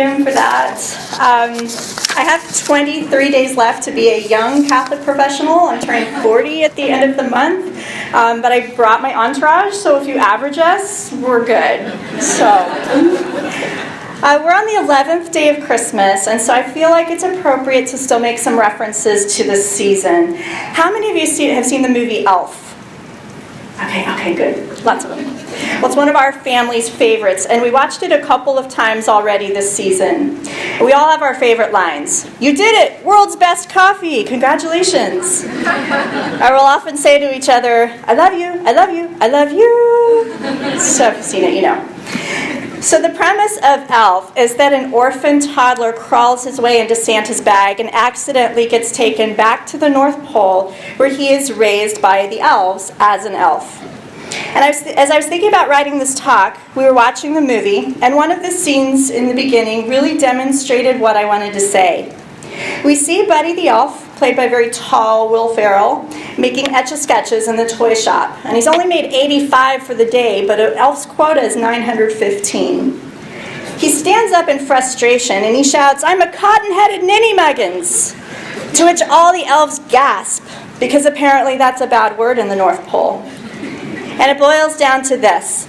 Jim, for that. I have 23 days left to be a young Catholic professional. I'm turning 40 at the end of the month, but I brought my entourage, so if you average us, we're good. So, we're on the 11th day of Christmas, and so I feel like it's appropriate to still make some references to this season. How many of you have seen the movie Elf? Okay, good. Lots of them. Well, it's one of our family's favorites, and we watched it a couple of times already this season. We all have our favorite lines. You did it! World's best coffee! Congratulations! Or we'll often say to each other, I love you, I love you, I love you. So if you've seen it, you know. So the premise of Elf is that an orphan toddler crawls his way into Santa's bag and accidentally gets taken back to the North Pole, where he is raised by the elves as an elf. And as I was thinking about writing this talk, we were watching the movie, and one of the scenes in the beginning really demonstrated what I wanted to say. We see Buddy the elf, played by very tall Will Ferrell, making Etch-a-Sketches in the toy shop. And he's only made 85 for the day, but an elf's quota is 915. He stands up in frustration and he shouts, I'm a cotton-headed ninny-muggins! To which all the elves gasp, because apparently that's a bad word in the North Pole. And it boils down to this.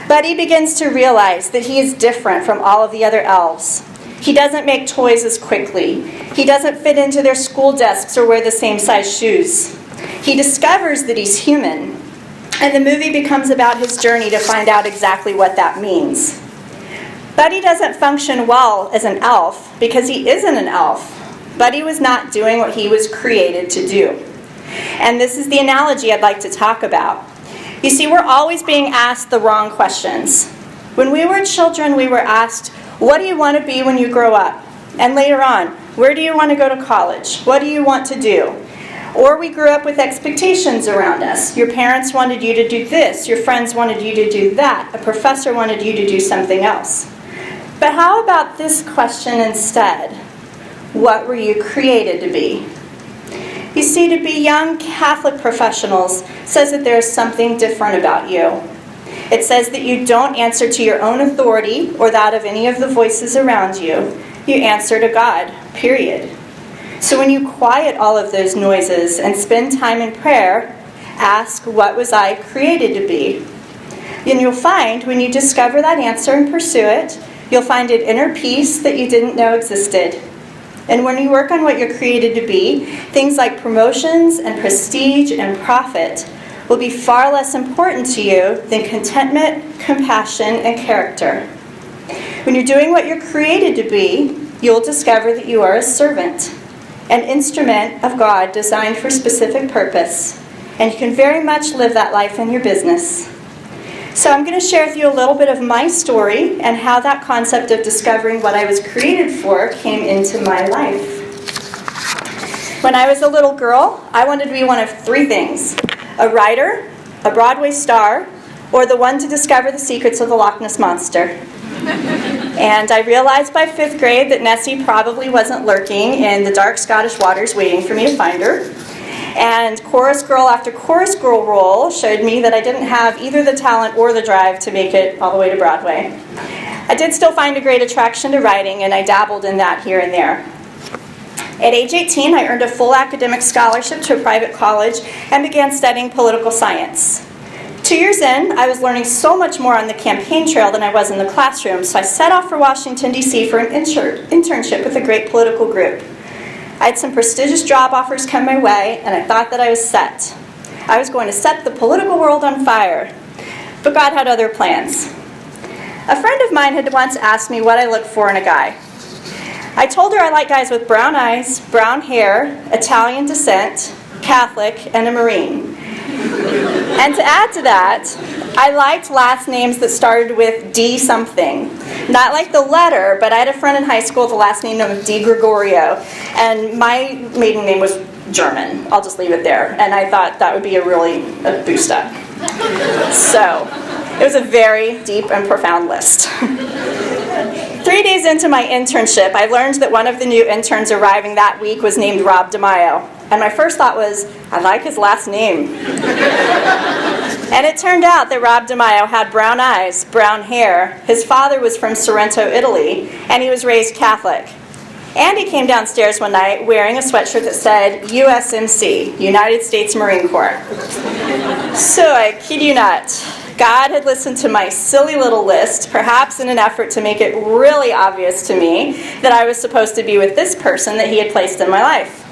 Buddy begins to realize that he is different from all of the other elves. He doesn't make toys as quickly. He doesn't fit into their school desks or wear the same size shoes. He discovers that he's human, and the movie becomes about his journey to find out exactly what that means. Buddy doesn't function well as an elf because he isn't an elf. Buddy was not doing what he was created to do. And this is the analogy I'd like to talk about. You see, we're always being asked the wrong questions. When we were children, we were asked, what do you want to be when you grow up? And later on, where do you want to go to college? What do you want to do? Or we grew up with expectations around us. Your parents wanted you to do this. Your friends wanted you to do that. A professor wanted you to do something else. But how about this question instead? What were you created to be? You see, to be young Catholic professionals says that there is something different about you. It says that you don't answer to your own authority or that of any of the voices around you. You answer to God, period. So when you quiet all of those noises and spend time in prayer, ask, what was I created to be? And you'll find when you discover that answer and pursue it, you'll find an inner peace that you didn't know existed. And when you work on what you're created to be, things like promotions and prestige and profit will be far less important to you than contentment, compassion, and character. When you're doing what you're created to be, you'll discover that you are a servant, an instrument of God designed for a specific purpose, and you can very much live that life in your business. So I'm going to share with you a little bit of my story and how that concept of discovering what I was created for came into my life. When I was a little girl, I wanted to be one of three things: a writer, a Broadway star, or the one to discover the secrets of the Loch Ness Monster. And I realized by 5th grade that Nessie probably wasn't lurking in the dark Scottish waters waiting for me to find her. And chorus girl after chorus girl role showed me that I didn't have either the talent or the drive to make it all the way to Broadway. I did still find a great attraction to writing, and I dabbled in that here and there. At age 18, I earned a full academic scholarship to a private college and began studying political science. 2 years in, I was learning so much more on the campaign trail than I was in the classroom, so I set off for Washington, D.C. for an internship with a great political group. I had some prestigious job offers come my way, and I thought that I was set. I was going to set the political world on fire. But God had other plans. A friend of mine had once asked me what I look for in a guy. I told her I like guys with brown eyes, brown hair, Italian descent, Catholic, and a Marine. And to add to that, I liked last names that started with D something. Not like the letter, but I had a friend in high school with the last name of Di Gregorio, and my maiden name was German. I'll just leave it there. And I thought that would be a boost up. So it was a very deep and profound list. 3 days into my internship, I learned that one of the new interns arriving that week was named Rob DiMaio. And my first thought was, I like his last name. And it turned out that Rob DiMaio had brown eyes, brown hair. His father was from Sorrento, Italy, and he was raised Catholic. And he came downstairs one night wearing a sweatshirt that said USMC, United States Marine Corps. So I kid you not, God had listened to my silly little list, perhaps in an effort to make it really obvious to me that I was supposed to be with this person that he had placed in my life.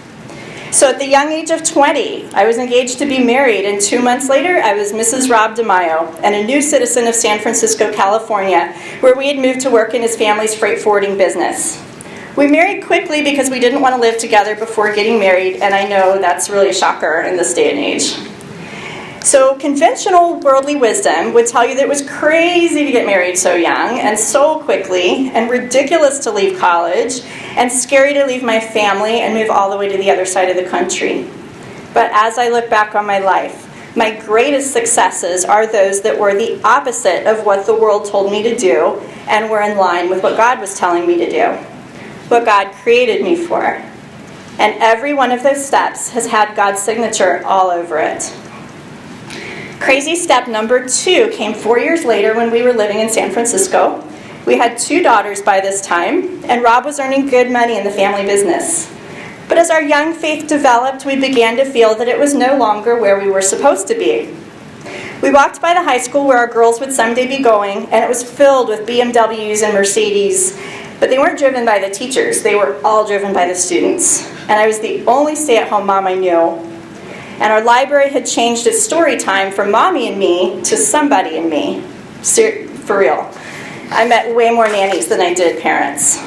So at the young age of 20, I was engaged to be married, and 2 months later, I was Mrs. Rob DiMaio and a new citizen of San Francisco, California, where we had moved to work in his family's freight forwarding business. We married quickly because we didn't want to live together before getting married, and I know that's really a shocker in this day and age. So conventional worldly wisdom would tell you that it was crazy to get married so young and so quickly, and ridiculous to leave college, and scary to leave my family and move all the way to the other side of the country. But as I look back on my life, my greatest successes are those that were the opposite of what the world told me to do and were in line with what God was telling me to do, what God created me for. And every one of those steps has had God's signature all over it. Crazy step number 2 came 4 years later when we were living in San Francisco. We had 2 daughters by this time, and Rob was earning good money in the family business. But as our young faith developed, we began to feel that it was no longer where we were supposed to be. We walked by the high school where our girls would someday be going, and it was filled with BMWs and Mercedes, but they weren't driven by the teachers. They were all driven by the students. And I was the only stay-at-home mom I knew. And our library had changed its story time from mommy and me to somebody and me. For real. I met way more nannies than I did parents.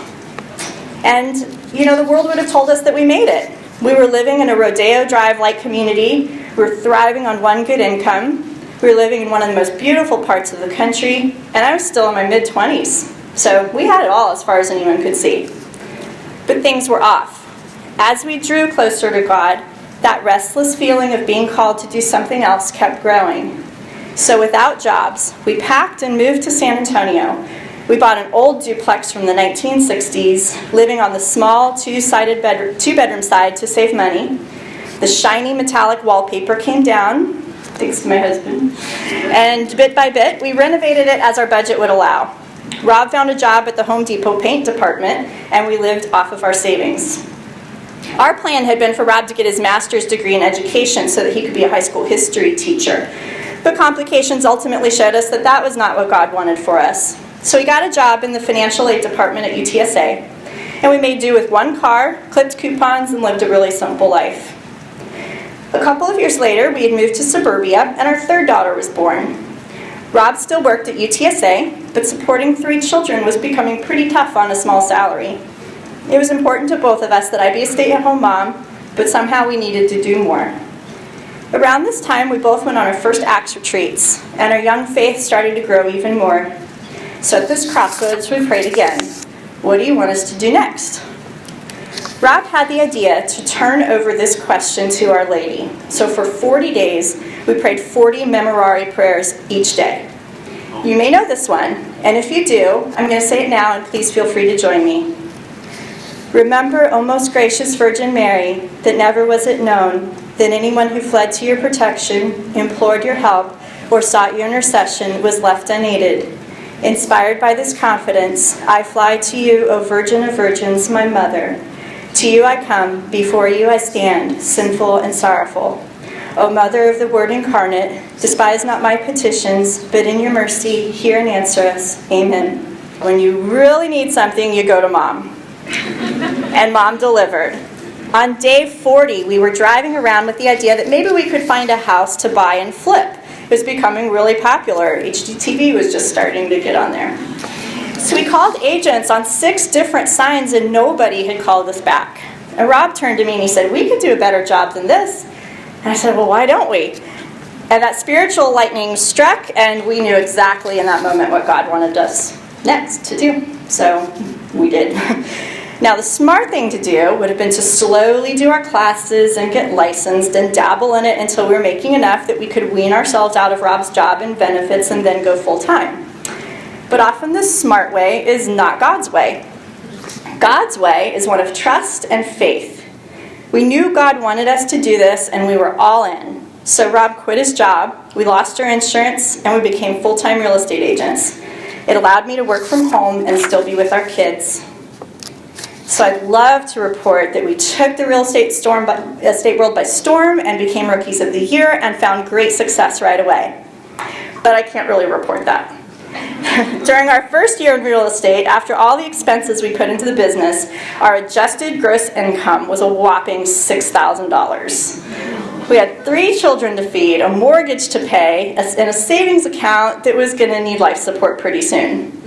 And, the world would have told us that we made it. We were living in a Rodeo Drive-like community. We were thriving on one good income. We were living in one of the most beautiful parts of the country. And I was still in my mid-20s. So we had it all as far as anyone could see. But things were off. As we drew closer to God, that restless feeling of being called to do something else kept growing. So without jobs, we packed and moved to San Antonio. We bought an old duplex from the 1960s, living on the small two-bedroom side to save money. The shiny metallic wallpaper came down, thanks to my husband. And bit by bit, we renovated it as our budget would allow. Rob found a job at the Home Depot paint department, and we lived off of our savings. Our plan had been for Rob to get his master's degree in education so that he could be a high school history teacher. But complications ultimately showed us that that was not what God wanted for us. So he got a job in the financial aid department at UTSA, and we made do with one car, clipped coupons, and lived a really simple life. A couple of years later, we had moved to suburbia, and our 3rd daughter was born. Rob still worked at UTSA, but supporting 3 children was becoming pretty tough on a small salary. It was important to both of us that I be a stay-at-home mom, but somehow we needed to do more. Around this time, we both went on our first Acts retreats, and our young faith started to grow even more. So at this crossroads, we prayed again. What do you want us to do next? Rob had the idea to turn over this question to Our Lady. So for 40 days, we prayed 40 memorare prayers each day. You may know this one, and if you do, I'm going to say it now, and please feel free to join me. Remember, O most gracious Virgin Mary, that never was it known that anyone who fled to your protection, implored your help, or sought your intercession was left unaided. Inspired by this confidence, I fly to you, O Virgin of Virgins, my Mother. To you I come, before you I stand, sinful and sorrowful. O Mother of the Word incarnate, despise not my petitions, but in your mercy hear and answer us. Amen. When you really need something, you go to Mom. And Mom delivered. On day 40, we were driving around with the idea that maybe we could find a house to buy and flip. It was becoming really popular. HGTV was just starting to get on there. So we called agents on 6 different signs, and nobody had called us back. And Rob turned to me and he said, we could do a better job than this. And I said, well, why don't we? And that spiritual lightning struck, and we knew exactly in that moment what God wanted us next to do. So we did. Now, the smart thing to do would have been to slowly do our classes and get licensed and dabble in it until we were making enough that we could wean ourselves out of Rob's job and benefits and then go full-time. But often the smart way is not God's way. God's way is one of trust and faith. We knew God wanted us to do this, and we were all in. So Rob quit his job, we lost our insurance, and we became full-time real estate agents. It allowed me to work from home and still be with our kids. So I'd love to report that we took the real estate world by storm and became Rookies of the Year and found great success right away. But I can't really report that. During our first year in real estate, after all the expenses we put into the business, our adjusted gross income was a whopping $6,000. We had 3 children to feed, a mortgage to pay, and a savings account that was going to need life support pretty soon.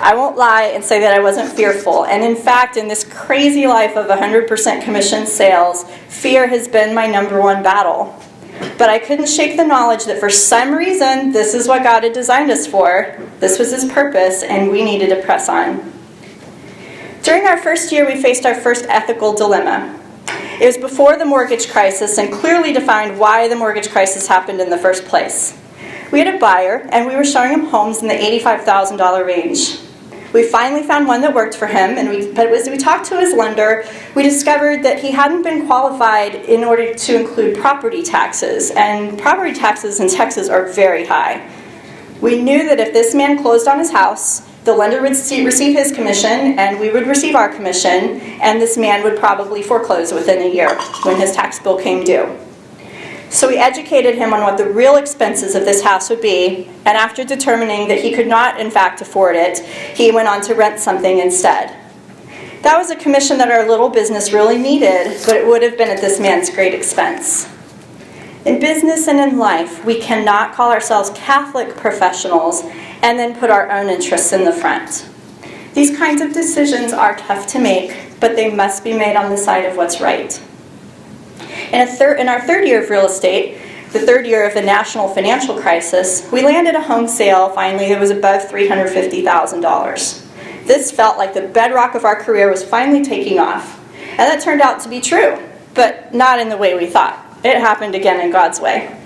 I won't lie and say that I wasn't fearful, and in fact, in this crazy life of 100% commission sales, fear has been my #1 battle. But I couldn't shake the knowledge that for some reason, this is what God had designed us for, this was His purpose, and we needed to press on. During our first year, we faced our first ethical dilemma. It was before the mortgage crisis and clearly defined why the mortgage crisis happened in the first place. We had a buyer, and we were showing him homes in the $85,000 range. We finally found one that worked for him, but as we talked to his lender, we discovered that he hadn't been qualified in order to include property taxes, and property taxes in Texas are very high. We knew that if this man closed on his house, the lender would receive his commission, and we would receive our commission, and this man would probably foreclose within a year when his tax bill came due. So we educated him on what the real expenses of this house would be, and after determining that he could not, in fact, afford it, he went on to rent something instead. That was a commission that our little business really needed, but it would have been at this man's great expense. In business and in life, we cannot call ourselves Catholic professionals and then put our own interests in the front. These kinds of decisions are tough to make, but they must be made on the side of what's right. In our third year of real estate, the third year of the national financial crisis, we landed a home sale finally that was above $350,000. This felt like the bedrock of our career was finally taking off. And that turned out to be true, but not in the way we thought. It happened again in God's way.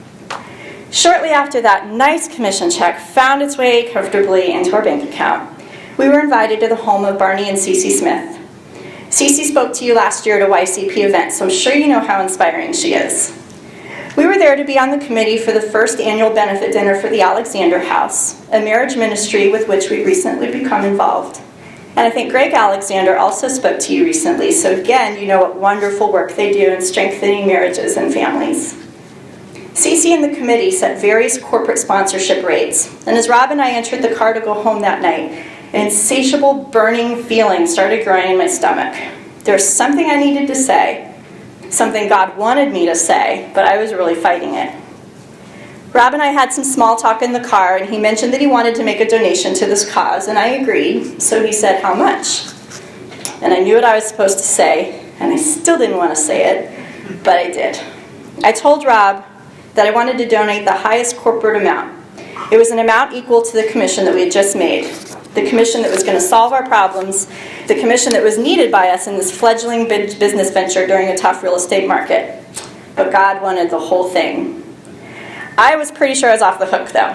Shortly after that nice commission check found its way comfortably into our bank account, we were invited to the home of Barney and Cece Smith. Cece spoke to you last year at a YCP event, so I'm sure you know how inspiring she is. We were there to be on the committee for the first annual benefit dinner for the Alexander House, a marriage ministry with which we recently become involved. And I think Greg Alexander also spoke to you recently, so again, you know what wonderful work they do in strengthening marriages and families. Cece and the committee set various corporate sponsorship rates, and as Rob and I entered the car to go home that night, an insatiable burning feeling started growing in my stomach. There was something I needed to say, something God wanted me to say, but I was really fighting it. Rob and I had some small talk in the car, and he mentioned that he wanted to make a donation to this cause, and I agreed, so he said, "How much?" And I knew what I was supposed to say, and I still didn't want to say it, but I did. I told Rob that I wanted to donate the highest corporate amount. It was an amount equal to the commission that we had just made. The commission that was going to solve our problems, the commission that was needed by us in this fledgling business venture during a tough real estate market. But God wanted the whole thing. I was pretty sure I was off the hook, though.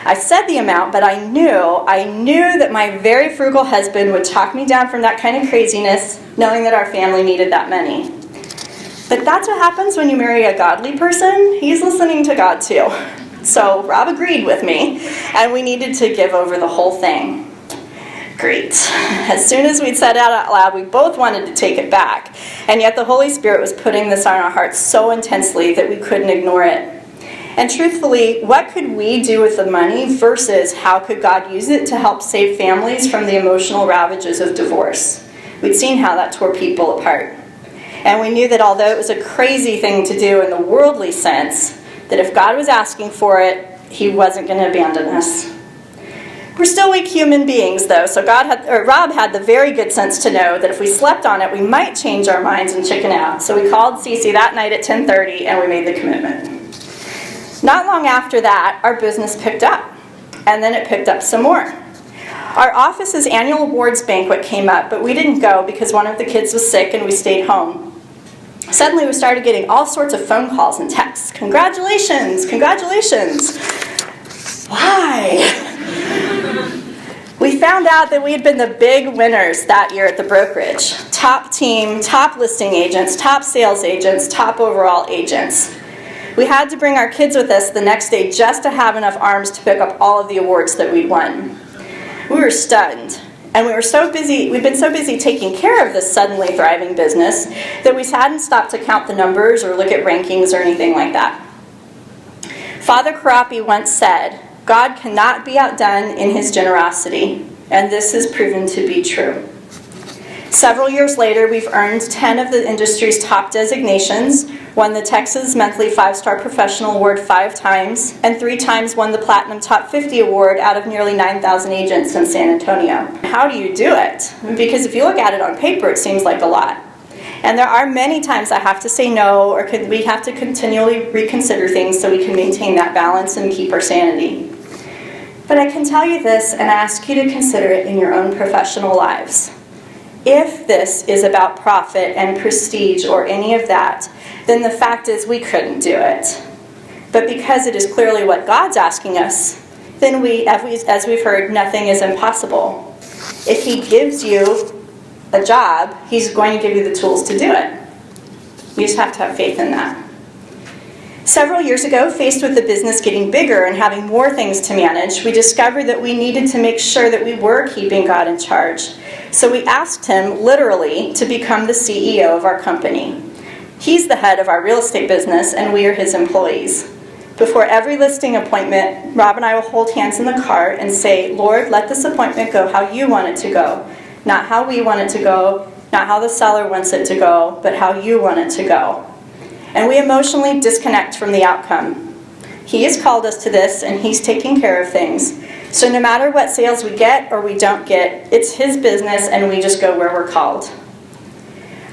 I said the amount, but I knew that my very frugal husband would talk me down from that kind of craziness, knowing that our family needed that money. But that's what happens when you marry a godly person. He's listening to God, too. So Rob agreed with me, and we needed to give over the whole thing. Great. As soon as we'd said it out loud, we both wanted to take it back. And yet the Holy Spirit was putting this on our hearts so intensely that we couldn't ignore it. And truthfully, what could we do with the money versus how could God use it to help save families from the emotional ravages of divorce? We'd seen how that tore people apart. And we knew that although it was a crazy thing to do in the worldly sense, that if God was asking for it, He wasn't going to abandon us. We're still weak human beings, though, so Rob had the very good sense to know that if we slept on it, we might change our minds and chicken out. So we called Cece that night at 10:30, and we made the commitment. Not long after that, our business picked up, and then it picked up some more. Our office's annual awards banquet came up, but we didn't go because one of the kids was sick and we stayed home. Suddenly, we started getting all sorts of phone calls and texts. Congratulations, congratulations. Why? We found out that we had been the big winners that year at the brokerage. Top team, top listing agents, top sales agents, top overall agents. We had to bring our kids with us the next day just to have enough arms to pick up all of the awards that we'd won. We were stunned. And we'd been so busy taking care of this suddenly thriving business that we hadn't stopped to count the numbers or look at rankings or anything like that. Father Karapi once said, "God cannot be outdone in his generosity," and this has proven to be true. Several years later, we've earned 10 of the industry's top designations, won the Texas Monthly 5-Star Professional Award 5 times, and 3 times won the Platinum Top 50 Award out of nearly 9,000 agents in San Antonio. How do you do it? Because if you look at it on paper, it seems like a lot. And there are many times I have to say no, or we have to continually reconsider things so we can maintain that balance and keep our sanity. But I can tell you this and ask you to consider it in your own professional lives. If this is about profit and prestige or any of that, then the fact is we couldn't do it. But because it is clearly what God's asking us, then as we've heard, nothing is impossible. If he gives you a job, he's going to give you the tools to do it. You just have to have faith in that. Several years ago, faced with the business getting bigger and having more things to manage, we discovered that we needed to make sure that we were keeping God in charge. So we asked him, literally, to become the CEO of our company. He's the head of our real estate business, and we are his employees. Before every listing appointment, Rob and I will hold hands in the car and say, "Lord, let this appointment go how you want it to go. Not how we want it to go, not how the seller wants it to go, but how you want it to go." And we emotionally disconnect from the outcome. He has called us to this, and he's taking care of things. So no matter what sales we get or we don't get, it's his business, and we just go where we're called.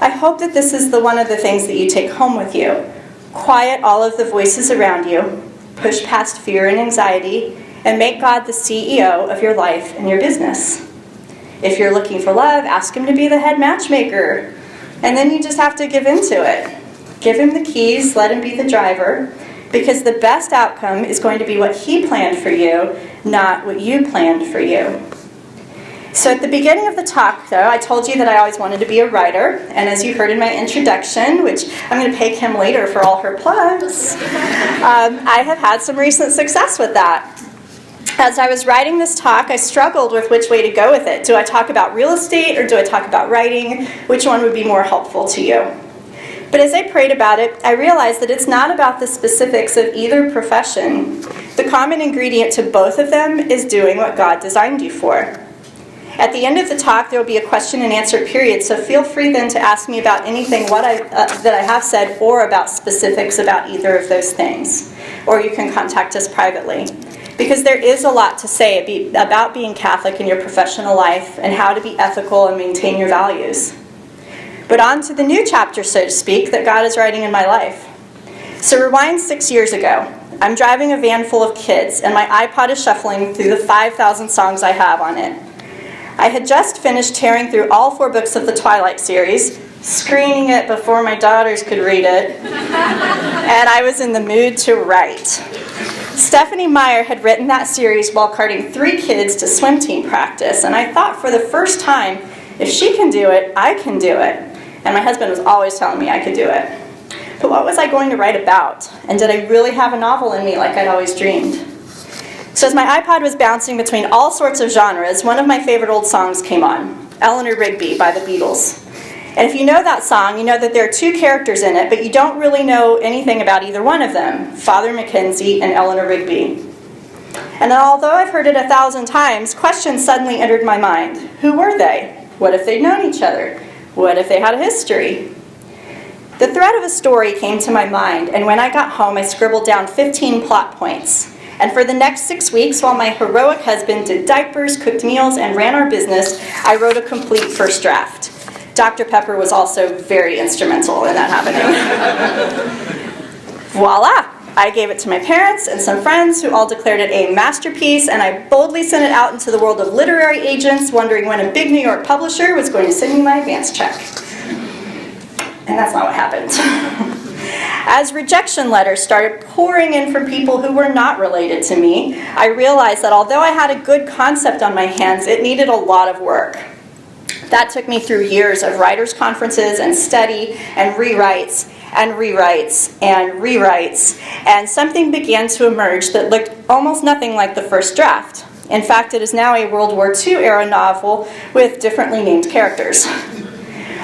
I hope that this is one of the things that you take home with you. Quiet all of the voices around you, push past fear and anxiety, and make God the CEO of your life and your business. If you're looking for love, ask him to be the head matchmaker. And then you just have to give into it. Give him the keys, let him be the driver, because the best outcome is going to be what he planned for you, not what you planned for you. So at the beginning of the talk, though, I told you that I always wanted to be a writer, and as you heard in my introduction, which I'm going to pay Kim later for all her plugs, I have had some recent success with that. As I was writing this talk, I struggled with which way to go with it. Do I talk about real estate or do I talk about writing? Which one would be more helpful to you? But as I prayed about it, I realized that it's not about the specifics of either profession. The common ingredient to both of them is doing what God designed you for. At the end of the talk, there will be a question and answer period, so feel free then to ask me about anything that I have said or about specifics about either of those things. Or you can contact us privately. Because there is a lot to say about being Catholic in your professional life and how to be ethical and maintain your values. But on to the new chapter, so to speak, that God is writing in my life. So rewind 6 years ago. I'm driving a van full of kids, and my iPod is shuffling through the 5,000 songs I have on it. I had just finished tearing through all 4 books of the Twilight series, screening it before my daughters could read it, and I was in the mood to write. Stephanie Meyer had written that series while carting 3 kids to swim team practice, and I thought for the first time, if she can do it, I can do it. And my husband was always telling me I could do it. But what was I going to write about? And did I really have a novel in me like I'd always dreamed? So as my iPod was bouncing between all sorts of genres, one of my favorite old songs came on, Eleanor Rigby by the Beatles. And if you know that song, you know that there are 2 characters in it, but you don't really know anything about either one of them, Father Mackenzie and Eleanor Rigby. And although I've heard it 1,000 times, questions suddenly entered my mind. Who were they? What if they'd known each other? What if they had a history? The thread of a story came to my mind, and when I got home, I scribbled down 15 plot points. And for the next 6 weeks, while my heroic husband did diapers, cooked meals, and ran our business, I wrote a complete first draft. Dr. Pepper was also very instrumental in that happening. Voila! I gave it to my parents and some friends who all declared it a masterpiece, and I boldly sent it out into the world of literary agents, wondering when a big New York publisher was going to send me my advance check. And that's not what happened. As rejection letters started pouring in from people who were not related to me, I realized that although I had a good concept on my hands, it needed a lot of work. That took me through years of writers' conferences and study and rewrites and rewrites and rewrites, and something began to emerge that looked almost nothing like the first draft. In fact, it is now a World War II era novel with differently named characters.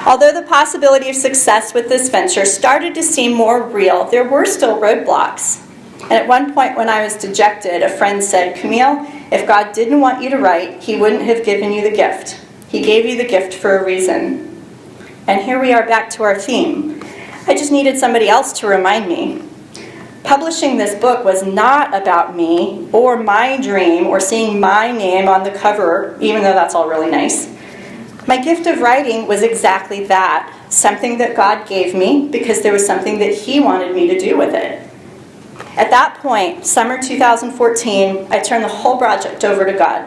Although the possibility of success with this venture started to seem more real, there were still roadblocks. And at one point when I was dejected, a friend said, "Camille, if God didn't want you to write, he wouldn't have given you the gift. He gave you the gift for a reason." And here we are back to our theme. I just needed somebody else to remind me. Publishing this book was not about me or my dream or seeing my name on the cover, even though that's all really nice. My gift of writing was exactly that, something that God gave me because there was something that he wanted me to do with it. At that point, summer 2014, I turned the whole project over to God.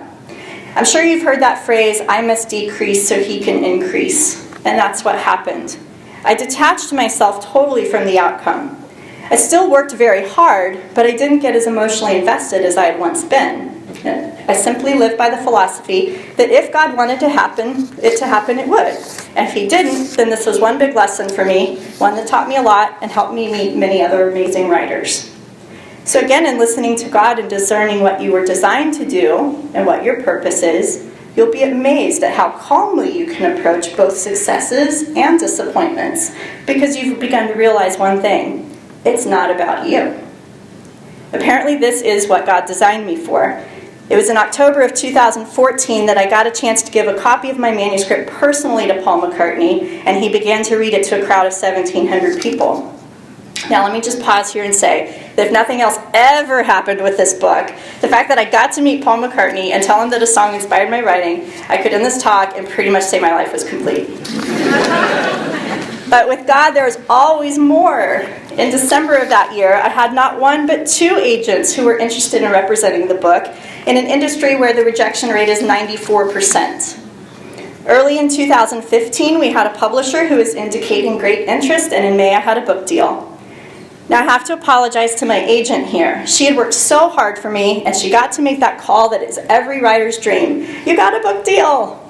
I'm sure you've heard that phrase, "I must decrease so he can increase," and that's what happened. I detached myself totally from the outcome. I still worked very hard, but I didn't get as emotionally invested as I had once been. I simply lived by the philosophy that if God wanted it to happen, it would. And if he didn't, then this was one big lesson for me, one that taught me a lot and helped me meet many other amazing writers. So again, in listening to God and discerning what you were designed to do and what your purpose is, you'll be amazed at how calmly you can approach both successes and disappointments because you've begun to realize one thing: it's not about you. Apparently, this is what God designed me for. It was in October of 2014 that I got a chance to give a copy of my manuscript personally to Paul McCartney, and he began to read it to a crowd of 1,700 people. Now, let me just pause here and say that if nothing else ever happened with this book, the fact that I got to meet Paul McCartney and tell him that a song inspired my writing, I could end this talk and pretty much say my life was complete. But with God, there is always more. In December of that year, I had not one but two agents who were interested in representing the book in an industry where the rejection rate is 94%. Early in 2015, we had a publisher who was indicating great interest, and in May I had a book deal. Now I have to apologize to my agent here. She had worked so hard for me, and she got to make that call that is every writer's dream. You got a book deal!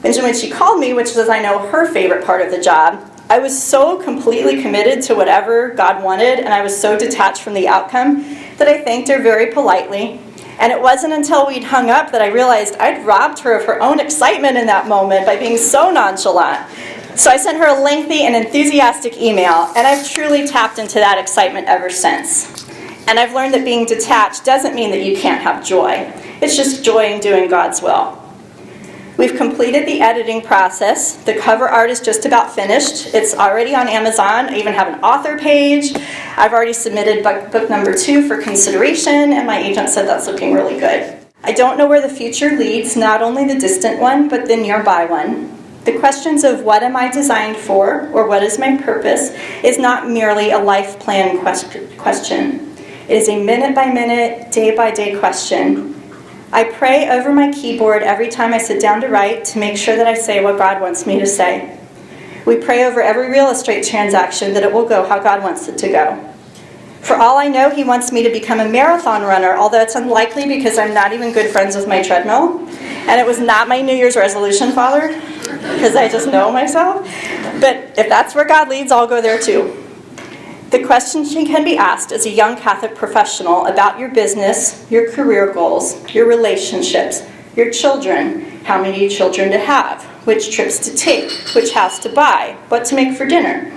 And when she called me, which was, I know, her favorite part of the job, I was so completely committed to whatever God wanted, and I was so detached from the outcome that I thanked her very politely. And it wasn't until we'd hung up that I realized I'd robbed her of her own excitement in that moment by being so nonchalant. So I sent her a lengthy and enthusiastic email, and I've truly tapped into that excitement ever since. And I've learned that being detached doesn't mean that you can't have joy. It's just joy in doing God's will. We've completed the editing process. The cover art is just about finished. It's already on Amazon. I even have an author page. I've already submitted book number 2 for consideration, and my agent said that's looking really good. I don't know where the future leads, not only the distant one, but the nearby one. The questions of what am I designed for, or what is my purpose, is not merely a life plan question. It is a minute-by-minute, day-by-day question. I pray over my keyboard every time I sit down to write to make sure that I say what God wants me to say. We pray over every real estate transaction that it will go how God wants it to go. For all I know, he wants me to become a marathon runner, although it's unlikely because I'm not even good friends with my treadmill. And it was not my New Year's resolution, Father, because I just know myself. But if that's where God leads, I'll go there too. The question can be asked as a young Catholic professional about your business, your career goals, your relationships, your children, how many children to have, which trips to take, which house to buy, what to make for dinner.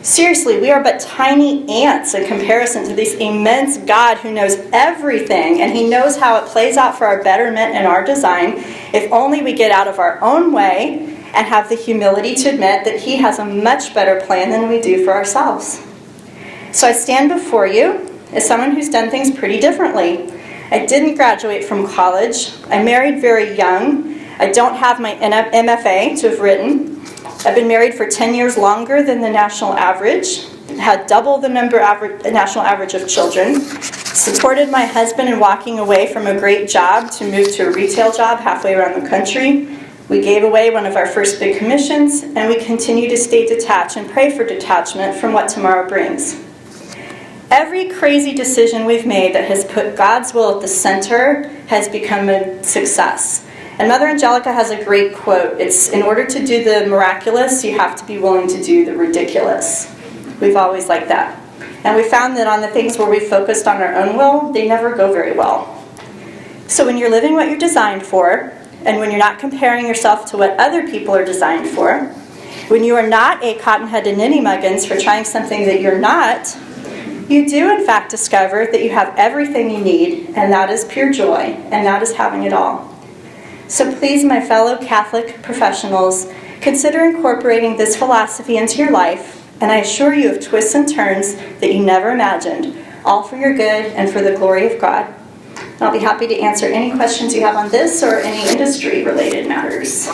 Seriously, we are but tiny ants in comparison to this immense God who knows everything, and he knows how it plays out for our betterment and our design if only we get out of our own way and have the humility to admit that he has a much better plan than we do for ourselves. So I stand before you as someone who's done things pretty differently. I didn't graduate from college. I married very young. I don't have my MFA to have written. I've been married for 10 years longer than the national average, had double the national average of children, supported my husband in walking away from a great job to move to a retail job halfway around the country. We gave away one of our first big commissions, and we continue to stay detached and pray for detachment from what tomorrow brings. Every crazy decision we've made that has put God's will at the center has become a success. And Mother Angelica has a great quote. It's, in order to do the miraculous, you have to be willing to do the ridiculous. We've always liked that. And we found that on the things where we focused on our own will, they never go very well. So when you're living what you're designed for, and when you're not comparing yourself to what other people are designed for, when you are not a cotton-headed ninny-muggins for trying something that you're not, you do in fact discover that you have everything you need, and that is pure joy, and that is having it all. So please, my fellow Catholic professionals, consider incorporating this philosophy into your life, and I assure you of twists and turns that you never imagined, all for your good and for the glory of God. And I'll be happy to answer any questions you have on this or any industry-related matters.